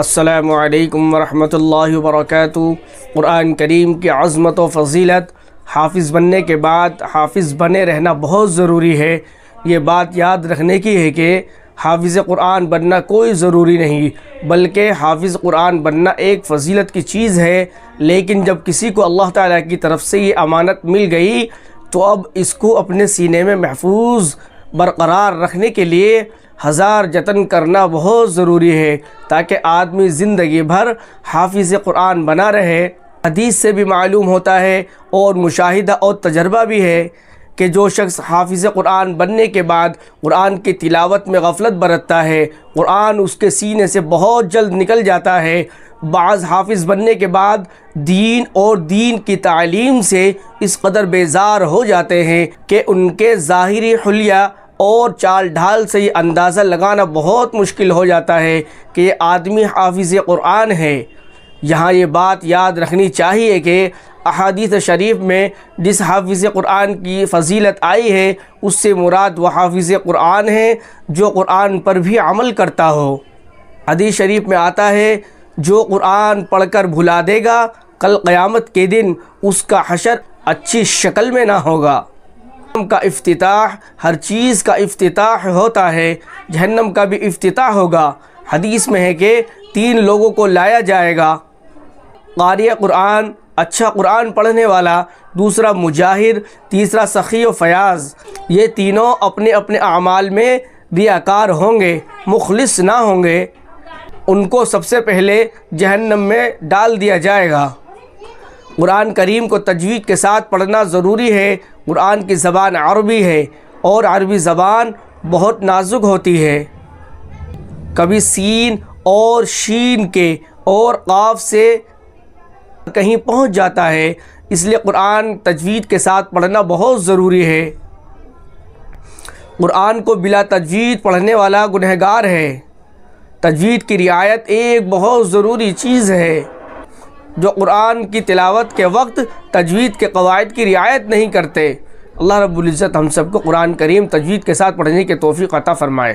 السلام علیکم ورحمۃ اللہ وبرکاتہ۔ قرآن کریم کی عظمت و فضیلت، حافظ بننے کے بعد حافظ بنے رہنا بہت ضروری ہے۔ یہ بات یاد رکھنے کی ہے کہ حافظ قرآن بننا کوئی ضروری نہیں، بلکہ حافظ قرآن بننا ایک فضیلت کی چیز ہے۔ لیکن جب کسی کو اللہ تعالیٰ کی طرف سے یہ امانت مل گئی تو اب اس کو اپنے سینے میں محفوظ برقرار رکھنے کے لیے ہزار جتن کرنا بہت ضروری ہے، تاکہ آدمی زندگی بھر حافظ قرآن بنا رہے۔ حدیث سے بھی معلوم ہوتا ہے اور مشاہدہ اور تجربہ بھی ہے کہ جو شخص حافظ قرآن بننے کے بعد قرآن کی تلاوت میں غفلت برتتا ہے، قرآن اس کے سینے سے بہت جلد نکل جاتا ہے۔ بعض حافظ بننے کے بعد دین اور دین کی تعلیم سے اس قدر بیزار ہو جاتے ہیں کہ ان کے ظاہری حلیہ اور چال ڈھال سے یہ اندازہ لگانا بہت مشکل ہو جاتا ہے کہ یہ آدمی حافظ قرآن ہے۔ یہاں یہ بات یاد رکھنی چاہیے کہ احادیث شریف میں جس حافظ قرآن کی فضیلت آئی ہے اس سے مراد وہ حافظ قرآن ہے جو قرآن پر بھی عمل کرتا ہو۔ حدیث شریف میں آتا ہے جو قرآن پڑھ کر بھلا دے گا کل قیامت کے دن اس کا حشر اچھی شکل میں نہ ہوگا۔ جہنم کا افتتاح ہر چیز کا افتتاح ہوتا ہے، جہنم کا بھی افتتاح ہوگا۔ حدیث میں ہے کہ 3 لوگوں کو لایا جائے گا، قاری قرآن، اچھا قرآن پڑھنے والا، دوسرا مجاہر، تیسرا سخی و فیاض۔ یہ تینوں اپنے اپنے اعمال میں ریاکار ہوں گے، مخلص نہ ہوں گے۔ ان کو سب سے پہلے جہنم میں ڈال دیا جائے گا۔ قرآن کریم کو تجوید کے ساتھ پڑھنا ضروری ہے۔ قرآن کی زبان عربی ہے اور عربی زبان بہت نازک ہوتی ہے، کبھی سین اور شین کے اور قاف سے کہیں پہنچ جاتا ہے، اس لیے قرآن تجوید کے ساتھ پڑھنا بہت ضروری ہے۔ قرآن کو بلا تجوید پڑھنے والا گنہگار ہے۔ تجوید کی رعایت ایک بہت ضروری چیز ہے۔ جو قرآن کی تلاوت کے وقت تجوید کے قواعد کی رعایت نہیں کرتے، اللہ رب العزت ہم سب کو قرآن کریم تجوید کے ساتھ پڑھنے کی توفیق عطا فرمائے۔